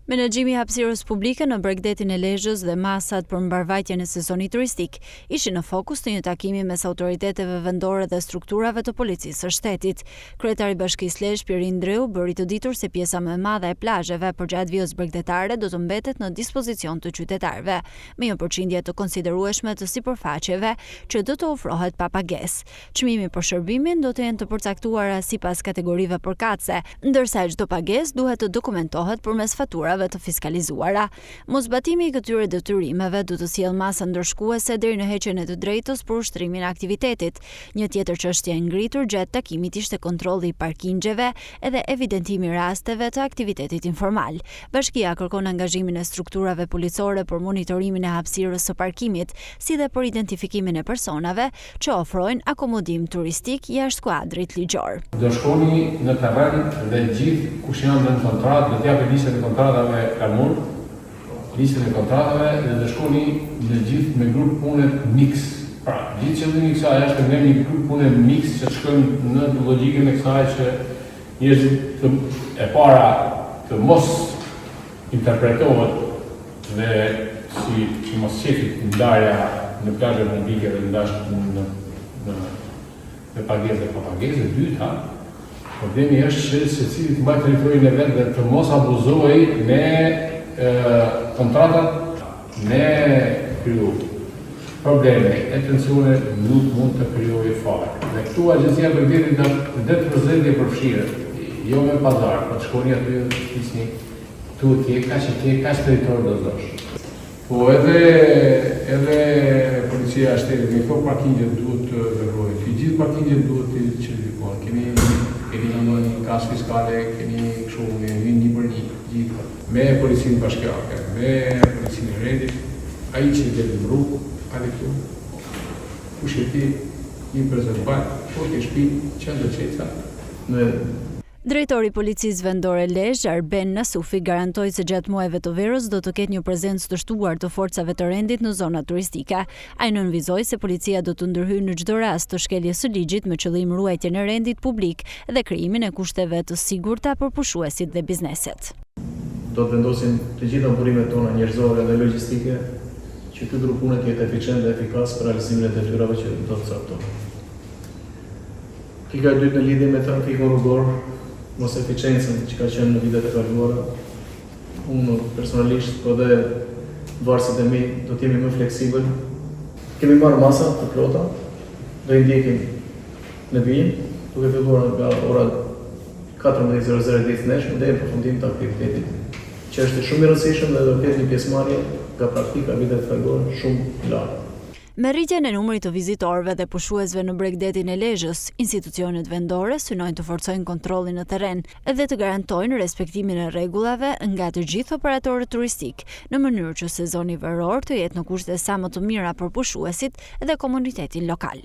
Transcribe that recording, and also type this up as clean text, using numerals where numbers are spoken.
Menaxhimi i hapësirës publike në Bregdetin e Lezhës dhe masat për mbarvajtjen e sezonit turistik ishin në fokus të një takimi mes autoriteteve vendore dhe strukturave të policisë së shtetit. Kryetari i Bashkisë Lezhë, Pirin Dreu, bëri të ditur se pjesa më e madhe e plazheve përgjatë vijës bregdetare do të mbetet në dispozicion të qytetarëve, me një përqindje të konsiderueshme të sipërfaqeve që do të ofrohet pa pagesë. Çmimi për shërbimin do të jenë të përcaktuara sipas kategorive përkatëse, ndërsa çdo pagesë duhet të dokumentohet përmes faturave të fiskalizuara. Mosbatimi i këtyre detyrimeve do të sjellë masa ndërshkuese deri në heqjen e të drejtës për ushtrimin e aktivitetit. Një tjetër çështje e ngritur gjatë takimit ishte kontrolli i parkingjeve edhe evidentimi i rasteve të aktivitetit informal. Bashkia kërkon angazhimin e strukturave policore për monitorimin e hapësirës së parkimit, si dhe për identifikimin e personave që ofrojnë akomodim turistik jashtë skuadrit ligjor. Do shkoni në terren dhe gjithë kush janë në kontratë do t'japë listën e kontratave kamur, listën e kontratave dhe do shkoni në gjithë me grup pune mix. Pra, gjithë qëllimi i kësaj është të ngemi një grup pune mix që shkojnë në logjikën e kësaj që njerëzit e para të mos interpretohet dhe si që mos qefit ndarja në plazhe publike dhe në pagesë dhe pa pagesë. E dyta, problemi është që secili të mbajë territorin e vet dhe të mos abuzojë me kontratat, me kriju probleme e tensione nuk mund të krijojë fare. Dhe këtu Agjencia e Bregdetit dhe të rëzëndje përfshirë, jo me pazar, po të shkoni aty të fisni tu tje, kaq territor do zosh. Po edhe policia e shtetit me këto parkingje duhet të veprojë. Gjithë parkingjet duhet të certifikohen. Keni një kasë fiskale, keni kështu, një për një, gjithë. Me policinë bashkiake, me policinë e rendit, ai që dhe në rrugë, ali këtu, kush e ti, një prezervat, po të shpi, qëndër qeca, në Drejtori i Policisë Vendore Lezhë, Arben Nasufi, garantoi se gjatë muajve të verës do të ketë një prezencë të shtuar të forcave të rendit në zona turistike. Ai nënvizoi se policia do të ndërhyjë në çdo rast të shkeljes së ligjit me qëllim ruajtjen e rendit publik dhe krijimin e kushteve të sigurta për pushuesit dhe bizneset. Do të vendosin të gjitha burimet tona njerëzore dhe logjistike që ky grup pune të jetë eficient dhe efikas për realizimin e detyrave që do të caktojnë. Pika e dytë në lidhje me trafikun rrugor, mos eficiencën që ka qenë në vitet e kaluara. Unë personalisht, po dhe varësit e mi, do t'jemi më fleksibël. Kemi marrë masa të plota, do i ndjekim në vijim, duke filluar nga ora 14:00 ditë nesër deri në përfundim të aktivitetit, që është shumë i rëndësishëm dhe do ketë një pjesëmarrje nga praktika e vitet kaluar shumë i lartë. Me rritjen e numrit të vizitorëve dhe pushuesve në Bregdetin e Lezhës, institucionet vendore synojnë të forcojnë kontrollin në terren dhe të garantojnë respektimin e rregullave nga të gjithë operatorët turistik, në mënyrë që sezoni veror të jetë në kushte sa më të mira për pushuesit dhe komunitetin lokal.